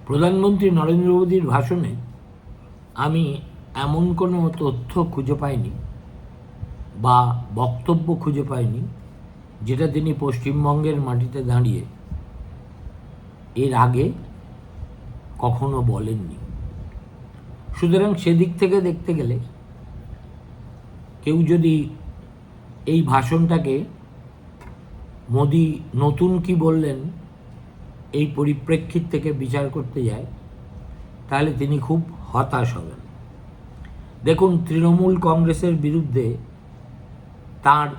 প্রধানমন্ত্রী নরেন্দ্র মোদীর ভাষণে আমি এমন কোনো তথ্য খুঁজে পাইনি বা বক্তব্য খুঁজে পাইনি যেটা তিনি পশ্চিমবঙ্গের মাটিতে দাঁড়িয়ে এর আগে কখনো বলেননি। সুতরাং সেদিক থেকে দেখতে গেলে কেউ যদি এই ভাষণটাকে মোদি নতুন কি বললেন এই পরিপ্রেক্ষিত থেকে বিচার করতে যায়, তাহলে তিনি খুব হতাশ হবেন। দেখুন, তৃণমূল কংগ্রেসের বিরুদ্ধে তার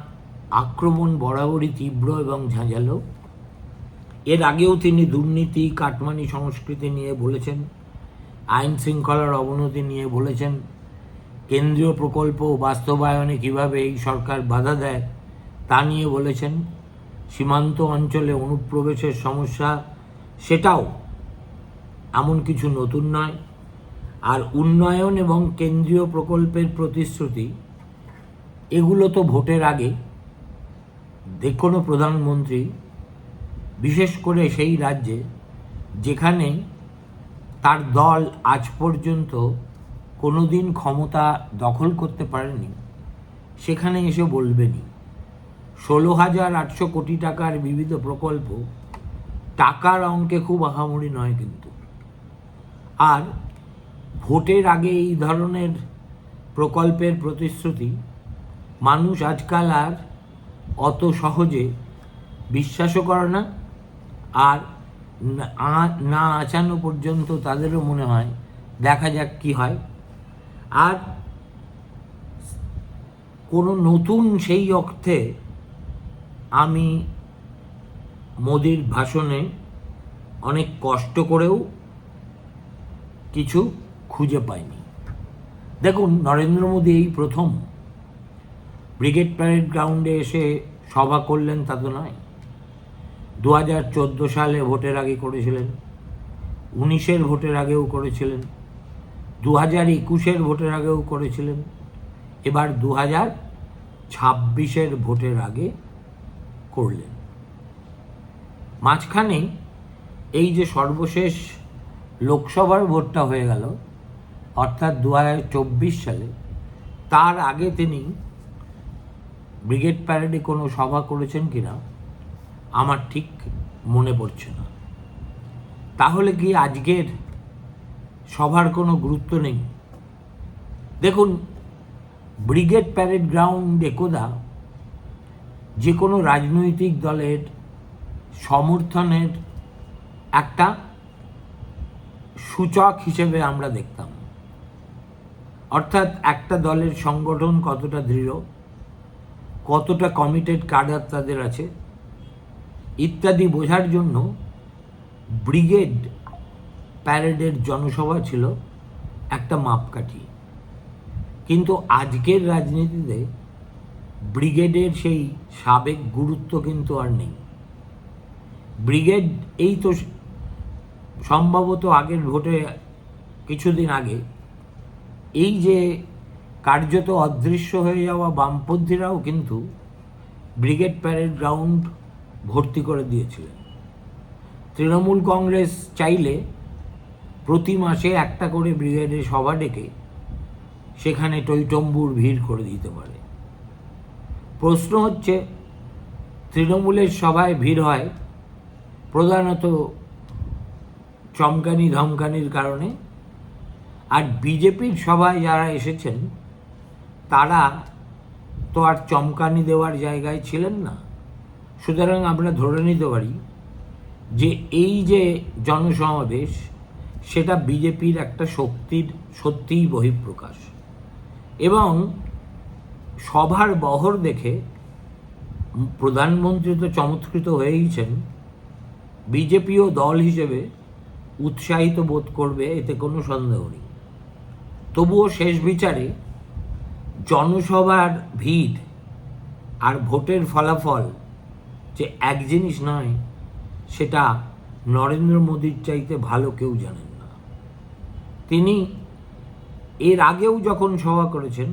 আক্রমণ বরাবরই তীব্র এবং ঝাঁঝালো। এর আগেও তিনি দুর্নীতি, কাটমানি সংস্কৃতি নিয়ে বলেছেন, আইন শৃঙ্খলার অবনতি নিয়ে বলেছেন, কেন্দ্রীয় প্রকল্প বাস্তবায়নে কিভাবে এই সরকার বাধা দেয় তা নিয়ে বলেছেন, সীমান্ত অঞ্চলে অনুপ্রবেশের সমস্যা সেটাও এমন কিছু নতুন নয়। আর উন্নয়ন এবং কেন্দ্রীয় প্রকল্পের প্রতিশ্রুতি এগুলো তো ভোটের আগে যে কোনো প্রধানমন্ত্রী, বিশেষ করে সেই রাজ্যে যেখানে তার দল আজ পর্যন্ত কোনো দিন ক্ষমতা দখল করতে পারেনি, সেখানে এসে বলবেনই। 16,800 কোটি টাকার বিবিধ প্রকল্প টাকার অঙ্কে খুব আহামরি নয় কিন্তু। আর ভোটের আগে এই ধরনের প্রকল্পের প্রতিশ্রুতি মানুষ আজকাল আর অত সহজে বিশ্বাসও করে না, আর না আচানো পর্যন্ত তাদেরও মনে হয় দেখা যাক কি হয়। আর কোনো নতুন সেই অর্থে আমি মোদির ভাষণে অনেক কষ্ট করেও কিছু খুঁজে পাইনি। দেখুন, নরেন্দ্র মোদী এই প্রথম ব্রিগেড প্যারেড গ্রাউন্ডে এসে সভা করলেন তা তো নয়। 2014 সালে ভোটের আগে করেছিলেন, 19-এর ভোটের আগেও করেছিলেন, 2021-এর ভোটের আগেও করেছিলেন, এবার 2026-এর ভোটের আগে করলেন। মাঝখানে এই যে সর্বশেষ লোকসভার ভোটটা হয়ে গেল, অর্থাৎ 2024 সালে, তার আগে তিনি ব্রিগেড প্যারেডে কোনো সভা করেছেন কিনা আমার ঠিক মনে পড়ছে না। তাহলে কি আজকের সভার কোনো গুরুত্ব নেই? দেখুন, ব্রিগেড প্যারেড গ্রাউন্ড একদা যে কোনো রাজনৈতিক দলের সমর্থনের একটা সূচক হিসেবে আমরা দেখতাম। অর্থাৎ একটা দলের সংগঠন কতটা দৃঢ়, কতটা কমিটেড কাডার তাদের আছে ইত্যাদি বোঝার জন্য ব্রিগেড প্যারেডের জনসভা ছিল একটা মাপকাঠি। কিন্তু আজকের রাজনীতিতে ব্রিগেডের সেই সাবেক গুরুত্ব কিন্তু আর নেই। ব্রিগেড এই তো সম্ভবত আগের ভোটে কিছুদিন আগে এই যে কার্যত অদৃশ্য হয়ে যাওয়া বামপন্থীরাও কিন্তু ব্রিগেড প্যারেড গ্রাউন্ড ভর্তি করে দিয়েছিলেন। তৃণমূল কংগ্রেস চাইলে প্রতি মাসে একটা করে ব্রিগেডের সভা ডেকে সেখানে টইটম্বুর ভিড় করে দিতে পারে। প্রশ্ন হচ্ছে, তৃণমূলের সভায় ভিড় হয় প্রধানত চমকানি ধমকানির কারণে, আর বিজেপির সভায় যারা এসেছেন তারা তো আর চমকানি দেওয়ার জায়গায় ছিলেন না। সুতরাং আমরা ধরে নিতে পারি যে এই যে জনসমাবেশ সেটা বিজেপির একটা শক্তির সত্যিই বহিঃপ্রকাশ। এবং সভার বহর দেখে প্রধানমন্ত্রী তো চমৎকৃত হয়েইছেন, বিজেপিও দল হিসেবে উৎসাহিত বোধ করবে, এতে কোনো সন্দেহ নেই। তবুও শেষ বিচারে জনসভার ভিড় আর ভোটের ফলাফল যে এক জিনিস নয়, সেটা নরেন্দ্র মোদীর চাইতে ভালো কেউ জানেন না। তিনি এর আগেও যখন সভা করেছেন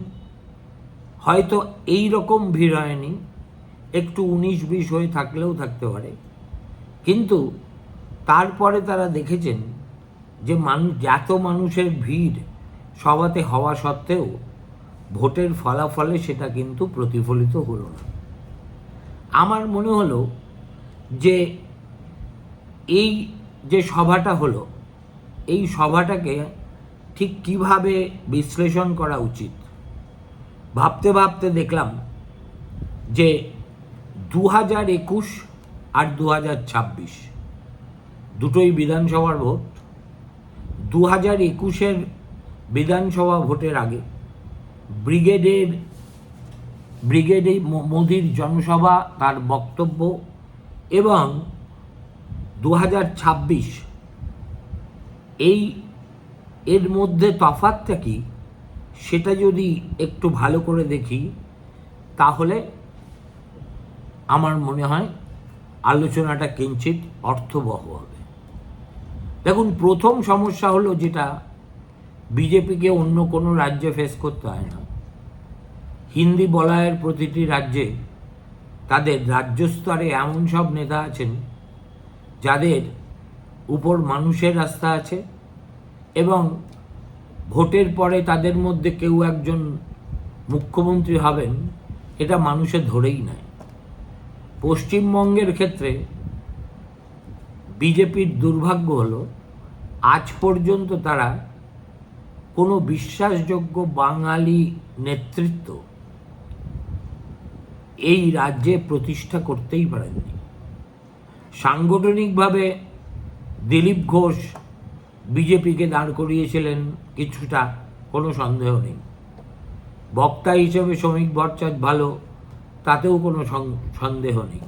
হয়তো এই রকম ভিড় হয়নি, একটু 19-20 হয়ে থাকলেও থাকতে পারে, কিন্তু তারপরে তারা দেখেছেন যে এত মানুষের ভিড় সভাতে হওয়া সত্ত্বেও ভোটের ফলাফলে সেটা কিন্তু প্রতিফলিত হলো না। আমার মনে হলো যে এই যে সভাটা হলো, এই সভাটাকে ঠিক কিভাবে বিশ্লেষণ করা উচিত ভাবতে ভাবতে দেখলাম যে 2021 আর 2026 দুটোই বিধানসভার ভোট। 2021-এর বিধানসভা ভোটের আগে ব্রিগেডে মোদির জনসভা, তার বক্তব্য, এবং 2026 এর মধ্যে তফাৎটা কি সেটা যদি একটু ভালো করে দেখি তাহলে আমার মনে হয় আলোচনাটা কিঞ্চিত অর্থবহ হবে। দেখুন, প্রথম সমস্যা হলো যেটা বিজেপিকে অন্য কোনো রাজ্যে ফেস করতে হয় না। হিন্দি বলয়ের প্রতিটি রাজ্যে তাদের রাজ্য স্তরে এমন সব নেতা আছেন যাদের উপর মানুষের আস্থা আছে, এবং ভোটের পরে তাদের মধ্যে কেউ একজন মুখ্যমন্ত্রী হবেন এটা মানুষে ধরেই নেয়। পশ্চিমবঙ্গের ক্ষেত্রে বিজেপির দুর্ভাগ্য হলো আজ পর্যন্ত তারা কোনো বিশ্বাসযোগ্য বাঙালি নেতৃত্ব এই রাজ্যে প্রতিষ্ঠা করতেই পারেননি। সাংগঠনিকভাবে দিলীপ ঘোষ বিজেপিকে দাঁড় করিয়েছিলেন কিছুটা, কোনো সন্দেহ নেই। বক্তা হিসেবে শ্রমিক ভট্টাচার্য ভালো, তাতেও কোনো সন্দেহ নেই।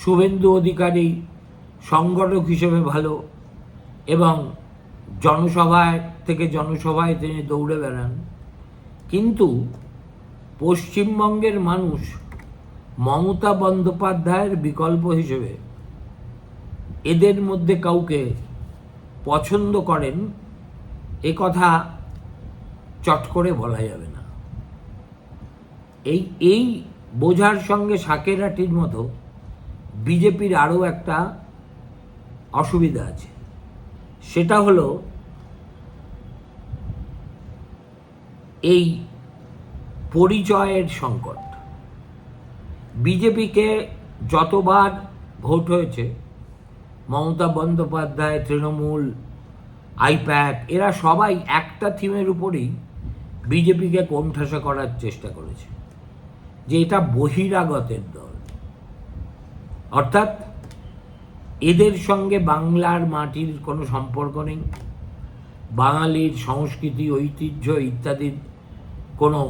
শুভেন্দু অধিকারী সংগঠক হিসেবে ভালো, এবং জনসভায় থেকে জনসভায় তিনি দৌড়ে বেড়ান। কিন্তু পশ্চিমবঙ্গের মানুষ মমতা বন্দ্যোপাধ্যায়ের বিকল্প হিসেবে এদের মধ্যে কাউকে পছন্দ করেন, এ কথা চট করে বলা যাবে না। এই বোঝার সঙ্গে শাকের আটির মতো বিজেপির আরও একটা অসুবিধা আছে, সেটা হলো এই পরিচয়ের সংকট। বিজেপিকে যতবার ভোট হয়েছে, মমতা বন্দ্যোপাধ্যায়, তৃণমূল, আইপ্যাক, এরা সবাই একটা থিমের উপরেই বিজেপিকে কোণঠাসা করার চেষ্টা করেছে, যে এটা বহিরাগতের দল, অর্থাৎ এদের সঙ্গে বাংলার মাটির কোনো সম্পর্ক নেই, বাঙালির সংস্কৃতি, ঐতিহ্য ইত্যাদির কোনো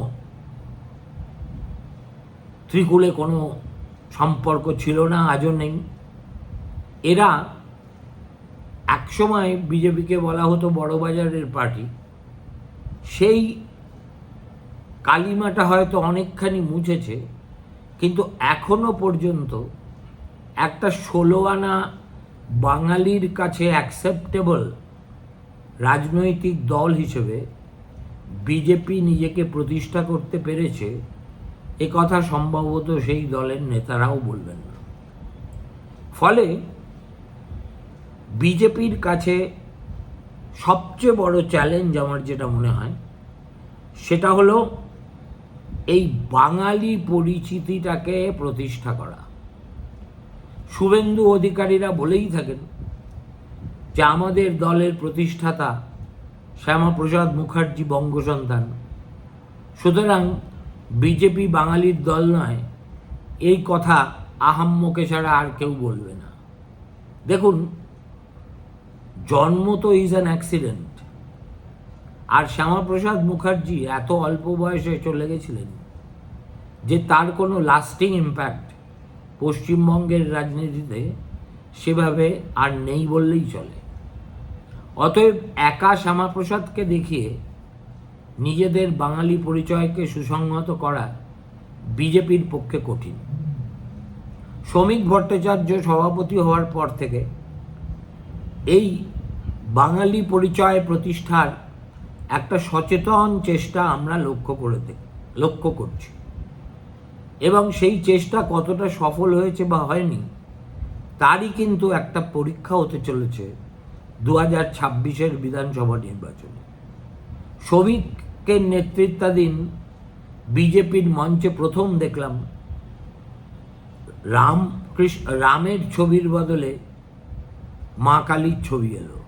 ত্রিকূলে কোনো সম্পর্ক ছিল না, আজও নেই। এরা একসময় বিজেপিকে বলা হতো বড়বাজারের পার্টি, সেই কালিমাটা হয়তো অনেকখানি মুছেছে, কিন্তু এখনো পর্যন্ত একটা 16 আনা বাঙালির কাছে অ্যাকসেপ্টেবল রাজনৈতিক দল হিসেবে বিজেপি নিজেকে প্রতিষ্ঠা করতে পেরেছে, এ কথা সম্ভবত সেই দলের নেতারাও বলবেন না। ফলে বিজেপির কাছে সবচেয়ে বড় চ্যালেঞ্জ আমার যেটা মনে হয় সেটা হলো এই বাঙালি পরিচিতিটাকে প্রতিষ্ঠা করা। শুভেন্দু অধিকারীরা বলেই থাকেন যে আমাদের দলের প্রতিষ্ঠাতা শ্যামাপ্রসাদ মুখার্জি বঙ্গসন্তান, সুতরাং বিজেপি বাঙালির দল নয়, এই কথা আহাম্মকে ছাড়া আর কেউ বলবে না। দেখুন, জন্ম তো ইজ অ্যান অ্যাক্সিডেন্ট, আর শ্যামাপ্রসাদ মুখার্জি এত অল্প বয়সে চলে গেছিলেন যে তার কোনো লাস্টিং ইম্প্যাক্ট পশ্চিমবঙ্গের রাজনীতিতে সেভাবে আর নেই বললেই চলে। অতএব একা শ্যামাপ্রসাদকে দেখিয়ে নিজেদের বাঙালি পরিচয়কে সুসংহত করা বিজেপির পক্ষে কঠিন। শ্রমিক ভট্টাচার্য সভাপতি হওয়ার পর থেকে এই বাঙালি পরিচয় প্রতিষ্ঠার একটা সচেতন চেষ্টা আমরা লক্ষ্য করছি, এবং সেই চেষ্টা কতটা সফল হয়েছে বা হয়নি তারই কিন্তু একটা পরীক্ষা হতে চলেছে 2026 বিধানসভা নির্বাচনে। শ্রমিকের নেতৃত্বাধীন বিজেপির মঞ্চে প্রথম দেখলাম রামের ছবির বদলে মা কালীর ছবি এলো।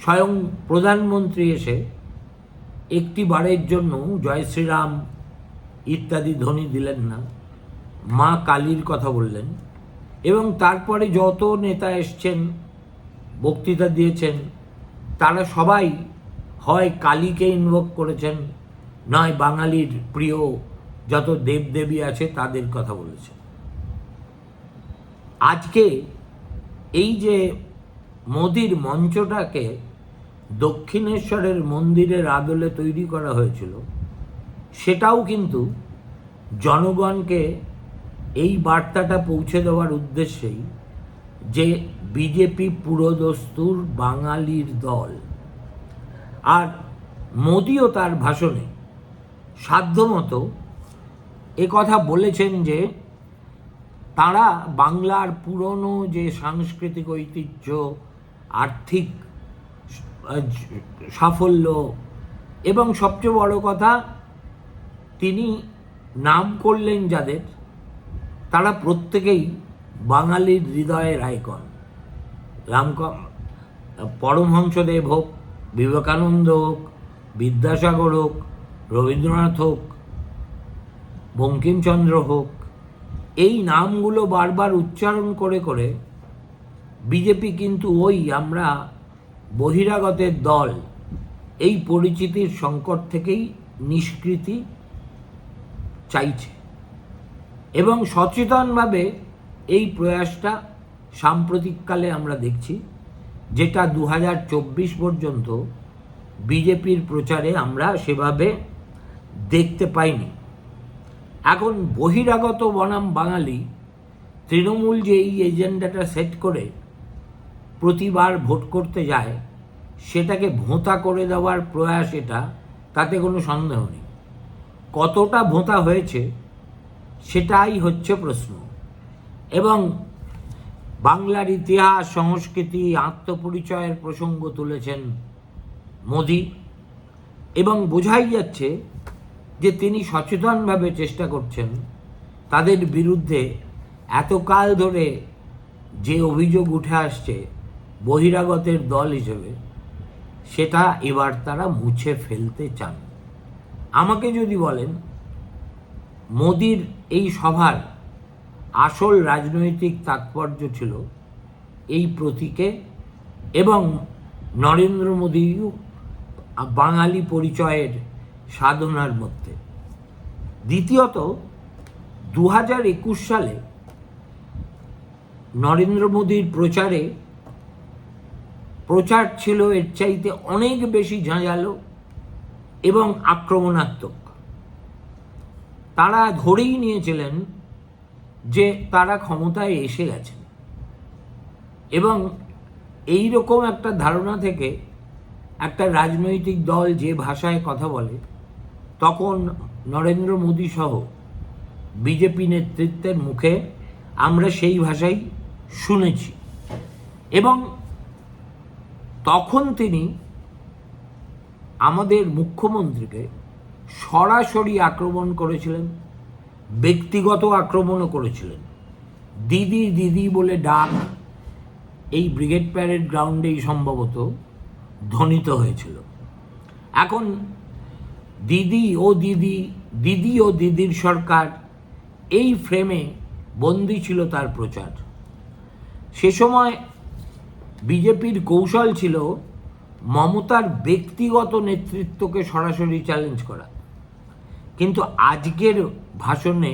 স্বয়ং প্রধানমন্ত্রী এসে একটি বারের জন্য জয় শ্রীরাম ইত্যাদি ধ্বনি দিলেন না, মা কালীর কথা বললেন। এবং তারপরে যত নেতা এসছেন, বক্তৃতা দিয়েছেন, তারা সবাই হয় কালীকে ইনভোক করেছেন, নয় বাঙালির প্রিয় যত দেবদেবী আছে তাদের কথা বলেছেন। আজকে এই যে মোদির মঞ্চটাকে দক্ষিণেশ্বরের মন্দিরের আদলে তৈরি করা হয়েছিল, সেটাও কিন্তু জনগণকে এই বার্তাটা পৌঁছে দেওয়ার উদ্দেশ্যেই যে বিজেপি পুরোদস্তুর বাঙালির দল। আর মোদিও তার ভাষণে সাধ্যমতো কথা বলেছেন যে তারা বাংলার পুরনো যে সাংস্কৃতিক ঐতিহ্য, আর্থিক সাফল্য এবং সবচেয়ে বড় কথা তিনি নাম করলেন যাদের, তারা প্রত্যেকেই বাঙালির হৃদয়ের আইকন। পরমহংসদেব হোক, বিবেকানন্দ হোক, বিদ্যাসাগর হোক, রবীন্দ্রনাথ হোক, বঙ্কিমচন্দ্র হোক, এই নামগুলো বারবার উচ্চারণ করে করে বিজেপি কিন্তু ওই আমরা বহিরাগতের দল এই পরিচিতির সংকট থেকেই নিষ্কৃতি চাইছে। এবং সচেতনভাবে এই প্রয়াসটা সাম্প্রতিককালে আমরা দেখছি, যেটা 2024 পর্যন্ত বিজেপির প্রচারে আমরা সেভাবে দেখতে পাইনি। এখন বহিরাগত বনাম বাঙালি, তৃণমূল যে এই এজেন্ডাটা সেট করে প্রতিবার ভোট করতে যায়, সেটাকে ভোঁতা করে দেওয়ার প্রয়াস এটা, তাতে কোনো সন্দেহ নেই। কতটা ভোঁতা হয়েছে সেটাই হচ্ছে প্রশ্ন। এবং বাংলার ইতিহাস, সংস্কৃতি, আত্মপরিচয়ের প্রসঙ্গ তুলেছেন মোদি, এবং বোঝাই যাচ্ছে যে তিনি সচেতনভাবে চেষ্টা করছেন তাদের বিরুদ্ধে এতকাল ধরে যে অভিযোগ উঠে আসছে বহিরাগতের দল হিসেবে, সেটা এবার তারা মুছে ফেলতে চান। আমাকে যদি বলেন মোদির এই সভার আসল রাজনৈতিক তাৎপর্য ছিল এই প্রতীকে এবং নরেন্দ্র মোদী বাঙালি পরিচয়ের সাধনার মধ্যে। দ্বিতীয়ত, 2021 সালে নরেন্দ্র মোদীর প্রচার ছিল এর চাইতে অনেক বেশি ঝাঁঝালো এবং আক্রমণাত্মক। তারা ধরেই নিয়েছিলেন যে তারা ক্ষমতায় এসে গেছেন, এবং এই রকম একটা ধারণা থেকে একটা রাজনৈতিক দল যে ভাষায় কথা বলে, তখন নরেন্দ্র মোদী সহ বিজেপি নেতৃত্বের মুখে আমরা সেই ভাষাই শুনেছি। এবং তখন তিনি আমাদের মুখ্যমন্ত্রীকে সরাসরি আক্রমণ করেছিলেন, ব্যক্তিগত আক্রমণও করেছিলেন। দিদি দিদি বলে ডাক এই ব্রিগেড প্যারেড গ্রাউন্ডেই সম্ভবত ধ্বনিত হয়েছিল। এখন দিদি ও দিদির সরকার, এই ফ্রেমে বন্দী ছিল তার প্রচার। সে সময় বিজেপির কৌশল ছিল মমতার ব্যক্তিগত নেতৃত্বকে সরাসরি চ্যালেঞ্জ করা, কিন্তু আজকের ভাষণে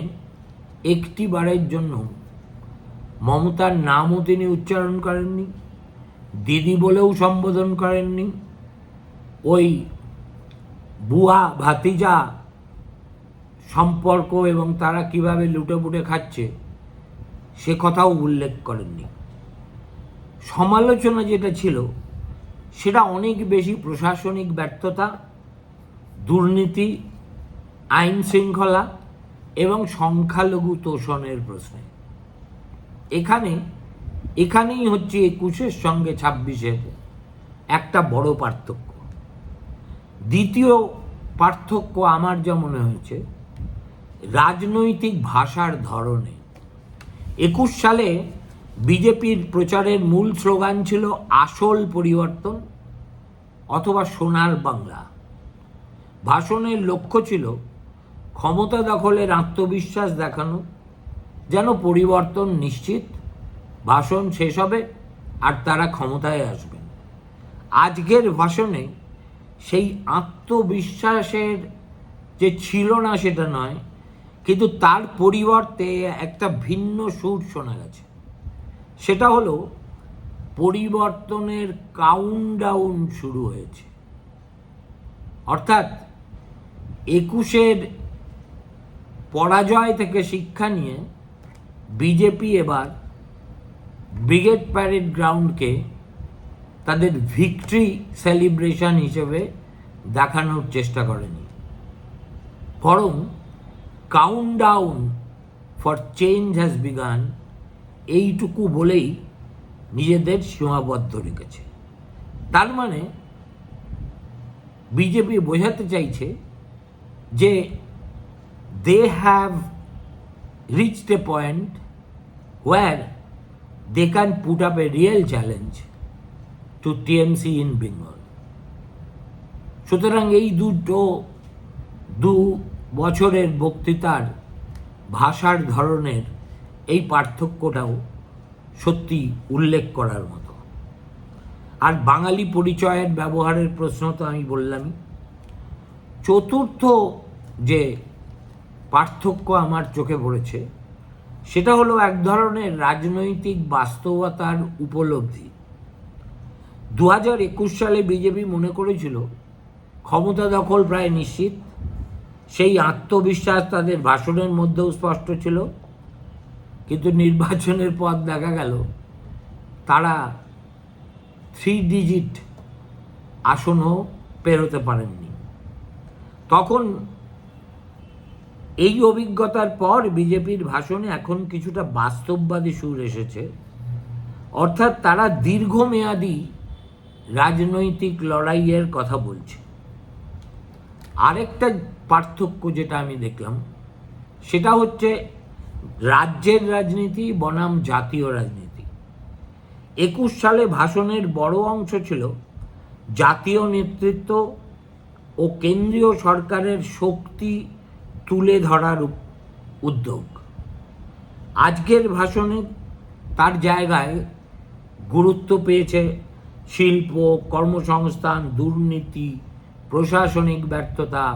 একটি বারের জন্য মমতার নামও তিনি উচ্চারণ করেননি, দিদি বলেও সম্বোধন করেননি, ওই বুয়া ভাতিজা সম্পর্ক এবং তারা কিভাবে লুটেপুটে খাচ্ছে সে কথাও উল্লেখ করেননি। সমালোচনা যেটা ছিল সেটা অনেক বেশি প্রশাসনিক ব্যর্থতা, দুর্নীতি, আইন শৃঙ্খলা এবং সংখ্যালঘু তোষণের প্রশ্নে। এখানে এখানেই হচ্ছে 21-এর সঙ্গে 26-এর একটা বড় পার্থক্য। দ্বিতীয় পার্থক্য আমার যা মনে হয়েছে রাজনৈতিক ভাষার ধরনে। 21 সালে বিজেপির প্রচারের মূল স্লোগান ছিল আসল পরিবর্তন অথবা সোনার বাংলা। ভাষণের লক্ষ্য ছিল ক্ষমতা দখলের আত্মবিশ্বাস দেখানো, যেন পরিবর্তন নিশ্চিত, ভাষণ শেষ হবে আর তারা ক্ষমতায় আসবেন। আজকের ভাষণে সেই আত্মবিশ্বাসের যে ছিল না সেটা নয়, কিন্তু তার পরিবর্তে একটা ভিন্ন সুর শোনা গেছে। সেটা হলো পরিবর্তনের কাউন্টডাউন শুরু হয়েছে। অর্থাৎ 21-এর পরাজয় থেকে শিক্ষা নিয়ে বিজেপি এবার ব্রিগেড প্যারেড গ্রাউন্ডকে তাদের ভিক্টরি সেলিব্রেশন হিসেবে দেখানোর চেষ্টা করেনি, বরং countdown for change has began এইটুকু বলেই নিজেদের সীমাবদ্ধ রেখেছে। তার মানে বিজেপি বোঝাতে চাইছে যে they have reached a point where they can put up a real challenge to TMC in Bengal. সুতরাং এই দু বছরের বক্তৃতার ভাষার ধরনের এই পার্থক্যটাও সত্যি উল্লেখ করার মতো। আর বাঙালি পরিচয়ের ব্যবহারের প্রশ্ন তো আমি বললামই। চতুর্থ যে পার্থক্য আমার চোখে পড়েছে সেটা হলো এক ধরনের রাজনৈতিক বাস্তবতার উপলব্ধি। 2021 সালে বিজেপি মনে করেছিল ক্ষমতা দখল প্রায় নিশ্চিত, সেই আত্মবিশ্বাস তাদের ভাষণের মধ্যেও স্পষ্ট ছিল, কিন্তু নির্বাচনের পর দেখা গেল তারা 3 ডিজিট আসনও পেরোতে পারেননি। তখন এই অভিজ্ঞতার পর বিজেপির ভাষণে এখন কিছুটা বাস্তববাদী সুর এসেছে, অর্থাৎ তারা দীর্ঘমেয়াদী রাজনৈতিক লড়াইয়ের কথা বলছে। আরেকটা পার্থক্য যেটা আমি দেখলাম সেটা হচ্ছে রাজ্যের রাজনীতি বনাম জাতীয় রাজনীতি। 21 সালে ভাষণের বড় অংশ ছিল জাতীয় নেতৃত্ব ও কেন্দ্রীয় সরকারের শক্তি তুলে ধরার উদ্যোগ। আজকের ভাষণে তার জায়গায় গুরুত্ব পেয়েছে শিল্প, কর্মসংস্থান, দুর্নীতি, প্রশাসনিক ব্যর্থতা,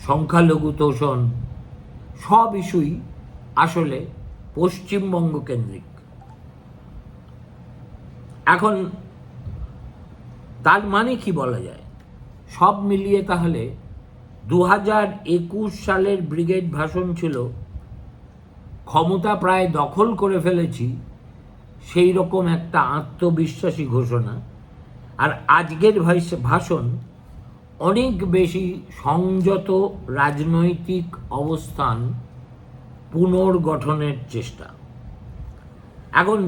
সংখ্যালঘু তোষণ, সব ইস্যুই আসলে পশ্চিমবঙ্গ কেন্দ্রিক। এখন তার মানে কি বলা যায়? সব মিলিয়ে তাহলে 2021 সালের ব্রিগেড ভাষণ ছিল ক্ষমতা প্রায় দখল করে ফেলেছি সেই রকম একটা আত্মবিশ্বাসী ঘোষণা, আর আজকের ভাষণ অনেক বেশি সংযত রাজনৈতিক অবস্থান পুনর্গঠনের চেষ্টা। এখন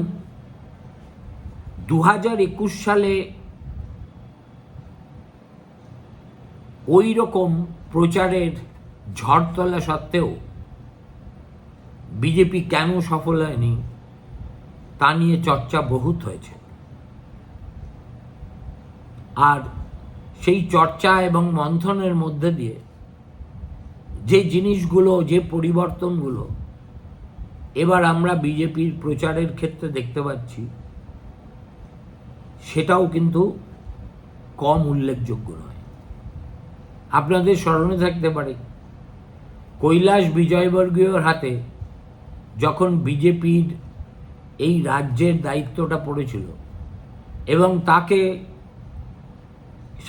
2021 সালে ওই রকম প্রচারের ঝড় তোলা সত্ত্বেও বিজেপি কেন সফল হয়নি তা নিয়ে চর্চা বহুত হয়েছে। আর সেই চর্চা এবং মন্থনের মধ্যে দিয়ে যে জিনিসগুলো, যে পরিবর্তনগুলো এবার আমরা বিজেপির প্রচারের ক্ষেত্রে দেখতে পাচ্ছি সেটাও কিন্তু কম উল্লেখযোগ্য নয়। আপনাদের স্মরণে থাকতে পারে কৈলাস বিজয়বর্গীয়র হাতে যখন বিজেপির এই রাজ্যের দায়িত্বটা পড়েছিল এবং তাকে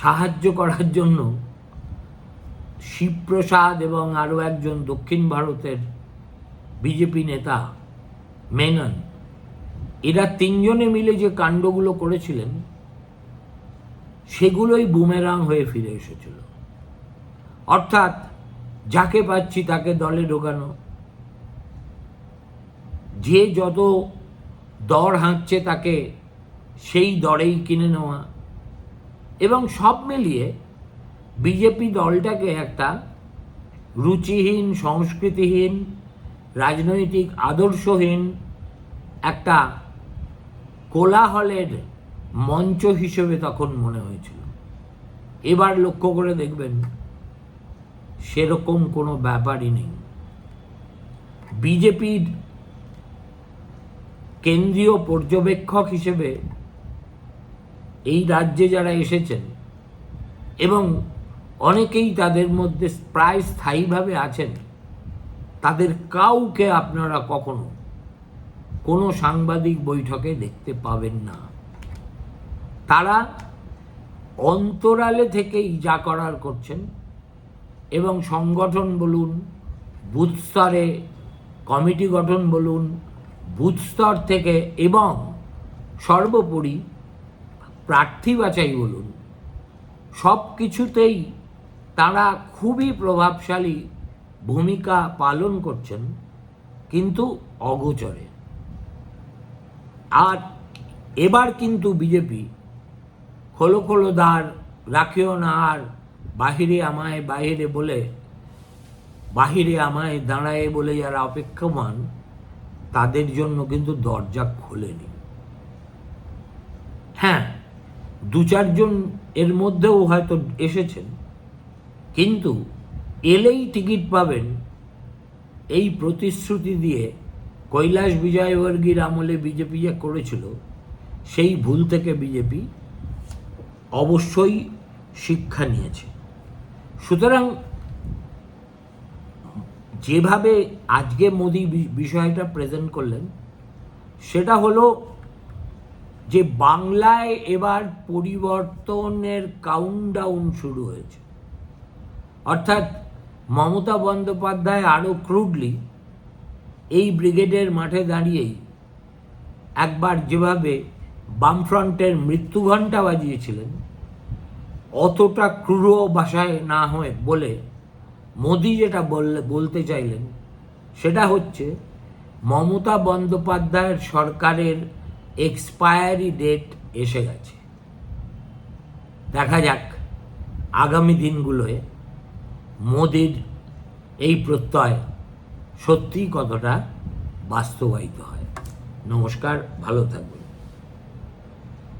সাহায্য করার জন্য শিবপ্রসাদ এবং আরও একজন দক্ষিণ ভারতের বিজেপি নেতা মেনন, এরা তিনজনে মিলে যে কাণ্ডগুলো করেছিলেন সেগুলোই বুমেরাং হয়ে ফিরে এসেছিল। অর্থাৎ যাকে পাচ্ছি তাকে দলে ঢোকানো, যে যত দর হাঁকছে তাকে সেই দরেই কিনে নেওয়া, এবং সব মিলিয়ে বিজেপি দলটাকে একটা রুচিহীন, সংস্কৃতিহীন, রাজনৈতিক আদর্শহীন একটা কোলাহলের মঞ্চ হিসেবে তখন মনে হয়েছিল। এবার লক্ষ্য করে দেখবেন সেরকম কোনো ব্যাপারই নেই। বিজেপির কেন্দ্রীয় পর্যবেক্ষক হিসেবে এই রাজ্যে যারা এসেছেন, এবং অনেকেই তাদের মধ্যে প্রায় স্থায়ীভাবে আছেন, তাদের কাউকে আপনারা কখনো কোনো সাংবাদিক বৈঠকে দেখতে পাবেন না। তারা অন্তরালে থেকেই যা করার করছেন, এবং সংগঠন বলুন, বুথ স্তরে কমিটি গঠন বলুন, বুথ স্তর থেকে, এবং সর্বোপরি প্রার্থী বাছাই বলুন, সব কিছুতেই তারা খুবই প্রভাবশালী ভূমিকা পালন করছেন, কিন্তু অগোচরে। আর এবার কিন্তু বিজেপি খোলো খোলো দ্বার, রাখিও না আর বাহিরে আমায় বাহিরে বলে, বাহিরে আমায় দাঁড়ায় বলে যারা অপেক্ষমান, তাদের জন্য কিন্তু দরজা খোলেনি। হ্যাঁ, দু চারজন এর মধ্যেও হয়তো এসেছেন, কিন্তু এলেই টিকিট পাবেন এই প্রতিশ্রুতি দিয়ে কৈলাস বিজয়বর্গীর আমলে বিজেপি যা করেছিল, সেই ভুল থেকে বিজেপি অবশ্যই শিক্ষা নিয়েছে। সুতরাং যেভাবে আজকে মোদি বিষয়টা প্রেজেন্ট করলেন, সেটা হলো যে বাংলায় এবার পরিবর্তনের কাউন্টডাউন শুরু হয়েছে। অর্থাৎ মমতা বন্দ্যোপাধ্যায় আরও ক্রুডলি এই ব্রিগেডের মাঠে দাঁড়িয়েই একবার যেভাবে বামফ্রন্টের মৃত্যুঘণ্টা বাজিয়েছিলেন, অতটা ক্রূর ভাষায় না হয়ে বলে মোদি যেটা বলতে চাইলেন, সেটা হচ্ছে মমতা বন্দ্যোপাধ্যায়ের সরকারের এক্সপায়ারি ডেট এসে গেছে। দেখা যাক আগামী দিনগুলোয় মোদির এই প্রত্যয় সত্যিই কতটা বাস্তবায়িত হয়। নমস্কার, ভালো থাকবেন।